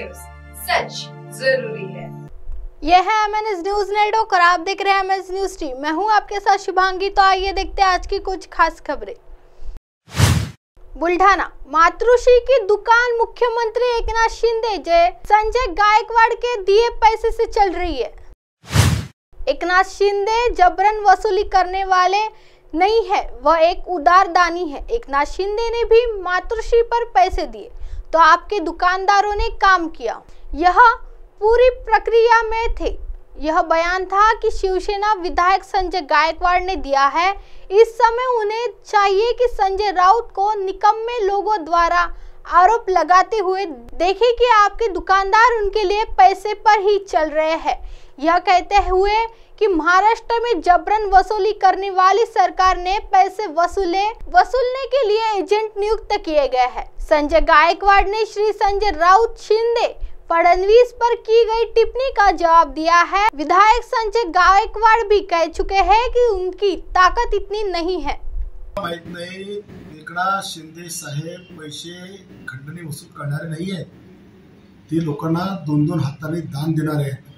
News, सच जरूरी है। यह है MNS न्यूज नेटवर्क और आप देख रहे हैं MNS न्यूज टीम। मैं हूं आपके साथ शुभांगी। तो आइए देखते हैं आज की कुछ खास खबरें। बुल्ढाना मातृश्री की दुकान मुख्यमंत्री एकनाथ शिंदे संजय गायकवाड़ के दिए पैसे से चल रही है। एकनाथ शिंदे जबरन वसूली करने वाले नहीं है, वह एक उदार दानी है। एकनाथ शिंदे ने भी मातृश्री पर पैसे दिए तो आपके दुकानदारों ने काम किया, यह पूरी प्रक्रिया में थे। यह बयान था कि शिवसेना विधायक संजय गायकवाड़ ने दिया है। इस समय उन्हें चाहिए कि संजय राउत को निकम्मे लोगों द्वारा आरोप लगाते हुए देखें कि आपके दुकानदार उनके लिए पैसे पर ही चल रहे हैं। यह कहते हुए कि महाराष्ट्र में जबरन वसूली करने वाली सरकार ने पैसे वसूलने के लिए एजेंट नियुक्त किए गए हैं। संजय गायकवाड़ ने श्री संजय राउत शिंदे फडणवीस पर की गई टिप्पणी का जवाब दिया है। विधायक संजय गायकवाड़ भी कह चुके हैं कि उनकी ताकत इतनी नहीं है। माहित नाही, एकनाथ शिंदे साहेब पैसे खंडणी वसूल करणारे नाही आहेत, ते लोकांना दोन दोन हाताने दान देणारे आहेत।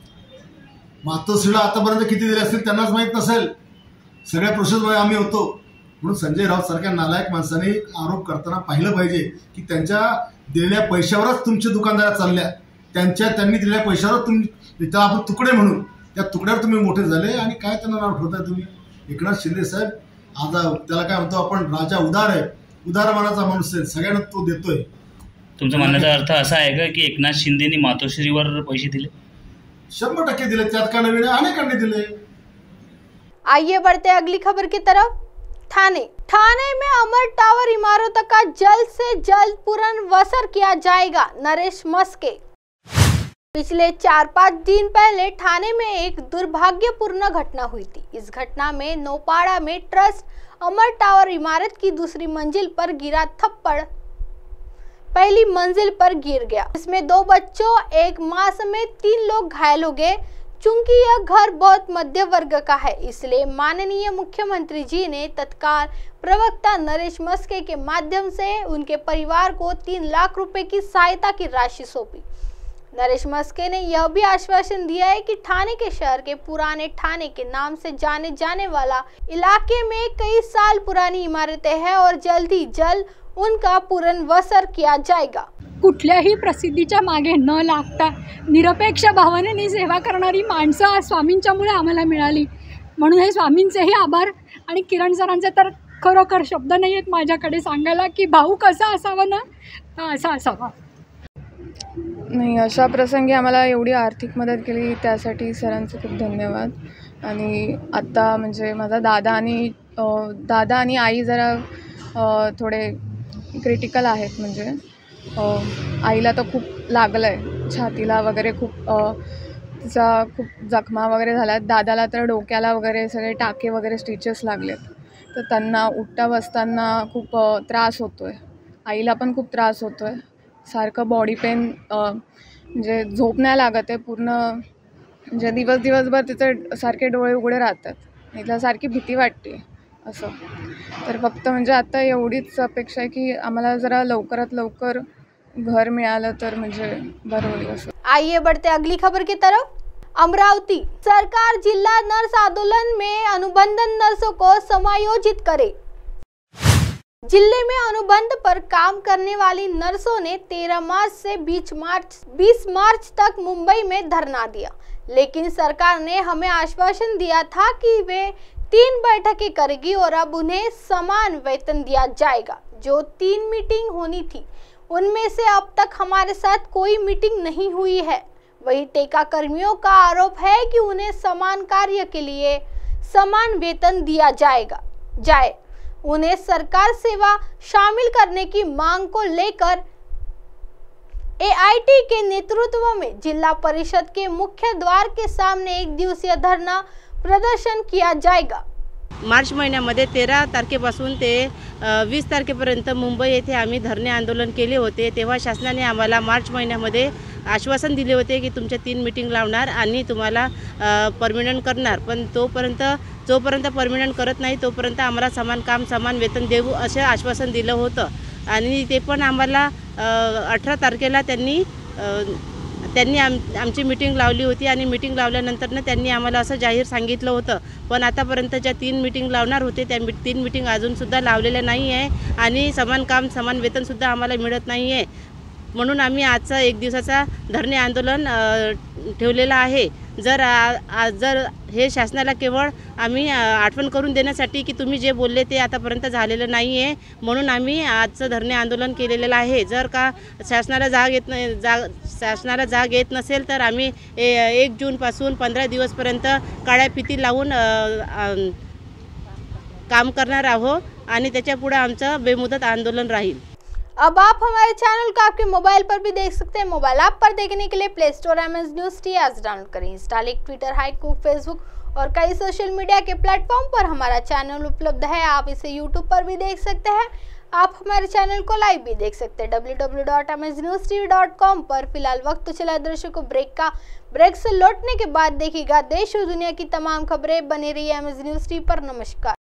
मातोश्रीला आतापर्यंत किती दिले असतील त्यांनाच माहित नसेल, सगळ्या प्रोसेसमध्ये आम्ही होतो। म्हणून संजय राऊत सारख्या नालायक माणसाने आरोप करताना पाहिलं पाहिजे की त्यांच्या दिलेल्या पैशावरच तुमचे दुकानदार चालल्या, त्यांनी दिलेल्या पैशावर त्याला आपण तुकडे म्हणून त्या तुकड्यावर तुम्ही मोठे झाले आणि काय त्यांना नाव ठेवताय तुम्ही। एकनाथ शिंदे साहेब आज त्याला काय म्हणतो आपण, राजा उदार आहे, उदार मनाचा माणूस आहे, सगळ्यांना तो देतोय। तुमचा म्हणण्याचा अर्थ असा आहे का की एकनाथ शिंदेनी मातोश्रीवर पैसे दिले? 100% दिले, त्यात का नवीन अनेकांनी दिले। आइए बढ़ते अगली खबर की तरफ। थाने में अमर टावर इमारतों का जल्द से जल्द पुनर्वसन किया जाएगा, नरेश मस्के। पिछले 4-5 दिन पहले थाने में एक दुर्भाग्यपूर्ण घटना हुई थी। इस घटना में नौपाड़ा में ट्रस्ट अमर टावर इमारत की दूसरी मंजिल पर गिरा थप्पड़ पहली मंजिल पर गिर गया। इसमें 2 बच्चों, एक मां समेत 3 लोग घायल हो गए। चूंकि यह घर बहुत मध्य वर्ग का है, इसलिए माननीय मुख्यमंत्री जी ने तत्काल प्रवक्ता नरेश मस्के के माध्यम से उनके परिवार को 3 लाख रुपए की सहायता की राशि सौंपी। नरेश मस्के ने यह भी आश्वासन दिया है कि थाने के शहर के पुराने थाने के नाम से जाने जाने वाला इलाके में कई साल पुरानी इमारतें हैं और जल्द ही जल्द उनका पुनर्वसन किया जाएगा। कुठल्याही प्रसिद्धीच्या मागे न लागता निरपेक्ष भावनेने सेवा करणारी माणसं आज स्वामींच्यामुळे आम्हाला मिळाली, म्हणून हे स्वामींचेही आभार। आणि किरण सरांचे तर खरोखर शब्द नाही आहेत माझ्याकडे सांगायला की भाऊ कसा असावा ना, असा असावा। नाही, अशा प्रसंगी आम्हाला एवढी आर्थिक मदत केली त्यासाठी सरांचे खूप धन्यवाद। आणि आता म्हणजे माझा दादा आणि आई जरा थोडे क्रिटिकल आहेत, म्हणजे आईला तर खूप लागलं आहे, छातीला वगैरे खूप तिचा खूप जखमा वगैरे झाल्या, दादाला तर डोक्याला वगैरे सगळे टाके वगैरे स्टिचेस लागलेत, तर त्यांना उठता बसताना खूप त्रास होतो आहे। आईला पण खूप त्रास होतो आहे, सारखं बॉडी पेन, म्हणजे झोप नाही लागत आहे पूर्ण, म्हणजे दिवसभर तिचे सारखे डोळे उघडे राहतात, तिला सारखी भीती वाटते असं। तर फक्त म्हणजे आता एवढीच अपेक्षा आहे की आम्हाला जरा लवकरात लवकर घर मिळालं तर म्हणजे बरं होईल असं। आइए बढ़ते अगली खबर की तरफ। अमरावती सरकार जिला नर्स आंदोलन में अनुबंध नर्सों को समायोजित करे। जिले में अनुबंध पर काम करने वाली नर्सों ने 13 मार्च से 20 मार्च तक मुंबई में धरना दिया, लेकिन सरकार ने हमें आश्वासन दिया था कि वे 3 बैठकें करेगी और अब उन्हें समान वेतन दिया जाएगा। जो 3 मीटिंग होनी थी उनमें से अब तक हमारे साथ कोई मीटिंग नहीं हुई है। वही टेका कर्मियों का आरोप है कि उन्हें समान कार्य के लिए समान वेतन दिया जाए। उन्हें सरकार सेवा शामिल करने की मांग को लेकर AIT के नेतृत्व में जिला परिषद के मुख्य द्वार के सामने 1 दिवसीय धरना प्रदर्शन किया जाएगा। मार्च महिन्यामध्ये 13 तारखेपासून ते 20 तारखेपर्यंत मुंबई येथे आम्ही धरणे आंदोलन केले होते। तेव्हा शासनाने आम्हाला मार्च महिन्यामध्ये आश्वासन दिले होते की तुमच्या 3 मीटिंग लावणार आणि तुम्हाला परमनंट करणार, पण जोपर्यंत परमनंट करत नाही तोपर्यंत आम्हाला समान काम समान वेतन देऊ असे आश्वासन दिलं होतं। आणि ते पण आम्हाला 18 तारखेला त्यांनी त्यांनी आमची मीटिंग लावली होती आणि मीटिंग लावल्यानंतर त्यांनी आम्हाला असं जाहीर सांगितलं होतं, पण आतापर्यंत ज्या 3 मीटिंग लावणार होते त्या 3 मीटिंग अजूनसुद्धा लावलेल्या नाही आहे आणि समान काम समान वेतनसुद्धा आम्हाला मिळत नाही आहे. म्हणून आम्ही आजचा 1 दिवसाचा धरणे आंदोलन ठेवलेलं आहे. जर हे शासनाला केवळ आम्ही आठवण करून देण्यासाठी की तुम्ही जे बोलले ते आतापर्यंत झालेलं नाही आहे, म्हणून आम्ही आजचं धरणे आंदोलन केलेलं आहे. जर का शासनाला शासनाला जाग येत नसेल तर आम्ही 1 जूनपासून 15 दिवसपर्यंत काळ्या फिती लावून काम करणार आहोत आणि त्याच्या पुढे आमचं बेमुदत आंदोलन राहील. अब आप हमारे चैनल को आपके मोबाइल पर भी देख सकते हैं। मोबाइल ऐप पर देखने के लिए play store MS news T आज डाउनलोड करें। इंस्टा, ट्विटर, हाईकूक, फेसबुक और कई सोशल मीडिया के प्लेटफॉर्म पर हमारा चैनल उपलब्ध है। आप इसे यूट्यूब पर भी देख सकते हैं। आप हमारे चैनल को लाइव भी देख सकते हैं www.msnewstv.com पर। फिलहाल वक्त तो चला दर्शकों ब्रेक का। ब्रेक से लौटने के बाद देखिएगा देश और दुनिया की तमाम खबरें। बने रहिए MS न्यूज़ टी पर। नमस्कार।